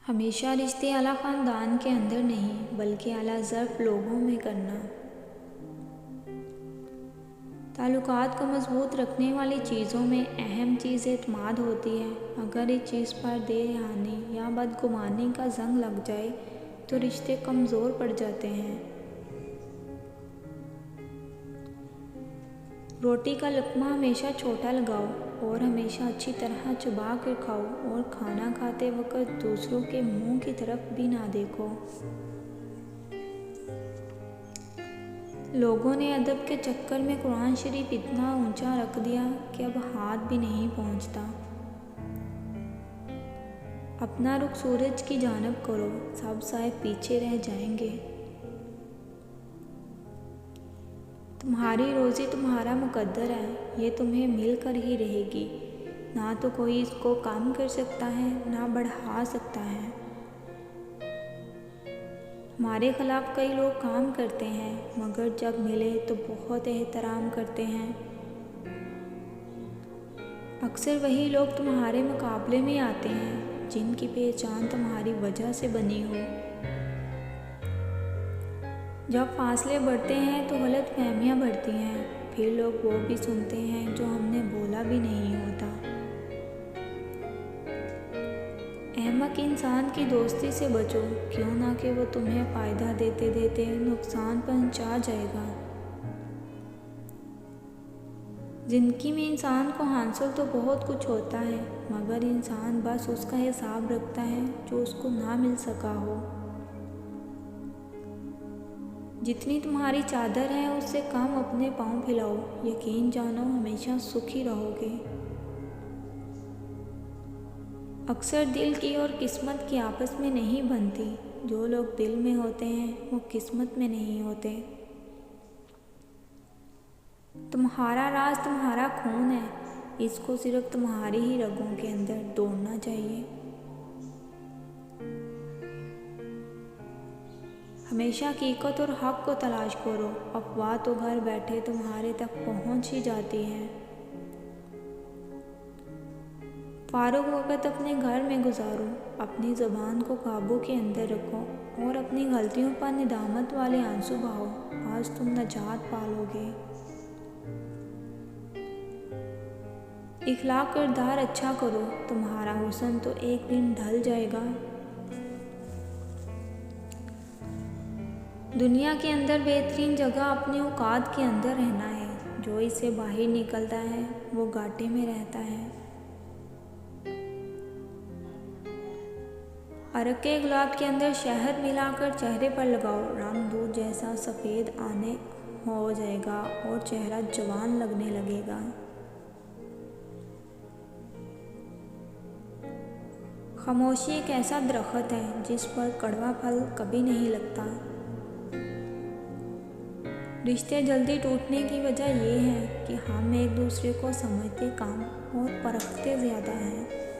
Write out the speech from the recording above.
हमेशा रिश्ते आला ख़ानदान के अंदर नहीं बल्कि आला ज़र्फ़ लोगों में करना। ताल्लुकात को मज़बूत रखने वाली चीज़ों में अहम चीज़ एतमाद होती है। अगर इस चीज़ पर बेईमानी या बदगुमानी का ज़ंग लग जाए तो रिश्ते कमज़ोर पड़ जाते हैं। रोटी का लक़मा हमेशा छोटा लगाओ और हमेशा अच्छी तरह चबा कर खाओ और खाना खाते वक़्त दूसरों के मुंह की तरफ भी ना देखो। लोगों ने अदब के चक्कर में कुरान शरीफ इतना ऊंचा रख दिया कि अब हाथ भी नहीं पहुंचता। अपना रुख सूरज की जानिब करो, सब साए पीछे रह जाएंगे। तुम्हारी रोज़ी तुम्हारा मुकद्दर है, ये तुम्हें मिलकर ही रहेगी। ना तो कोई इसको कम कर सकता है ना बढ़ा सकता है। हमारे ख़िलाफ़ कई लोग काम करते हैं मगर जब मिले तो बहुत एहतराम करते हैं। अक्सर वही लोग तुम्हारे मुकाबले में आते हैं जिनकी पहचान तुम्हारी वजह से बनी हो। जब फासले बढ़ते हैं तो गलत फहमियाँ बढ़ती हैं, फिर लोग वो भी सुनते हैं जो हमने बोला भी नहीं होता। अहमक इंसान की दोस्ती से बचो, क्यों ना कि वो तुम्हें फ़ायदा देते देते नुकसान पहुंचा जाएगा। ज़िंदगी में इंसान को हासिल तो बहुत कुछ होता है मगर इंसान बस उसका हिसाब रखता है जो उसको ना मिल सका हो। जितनी तुम्हारी चादर है उससे कम अपने पाँव फैलाओ, यकीन जानो हमेशा सुखी रहोगे। अक्सर दिल की और किस्मत की आपस में नहीं बनती, जो लोग दिल में होते हैं वो किस्मत में नहीं होते। तुम्हारा राज तुम्हारा खून है, इसको सिर्फ तुम्हारी ही रगों के अंदर दौड़ना चाहिए। हमेशा हकीकत और हक़ को तलाश करो, अफवाह तो घर बैठे तुम्हारे तक पहुंच ही जाती है। फारुग वक़्त अपने घर में गुजारो, अपनी ज़बान को काबू के अंदर रखो और अपनी गलतियों पर निदामत वाले आंसू बहाओ, आज तुम नजात पालोगे। इखलाक किरदार अच्छा करो, तुम्हारा हुस्न तो एक दिन ढल जाएगा। दुनिया के अंदर बेहतरीन जगह अपनी औकात के अंदर रहना है, जो इससे बाहर निकलता है वो घाटे में रहता है। अरक के गुलाब के अंदर शहद मिलाकर चेहरे पर लगाओ, रंग दूध जैसा सफ़ेद आने हो जाएगा और चेहरा जवान लगने लगेगा। खामोशी एक ऐसा दरख्त है जिस पर कड़वा फल कभी नहीं लगता। रिश्ते जल्दी टूटने की वजह ये है कि हम एक दूसरे को समझते कम और परखते ज़्यादा हैं।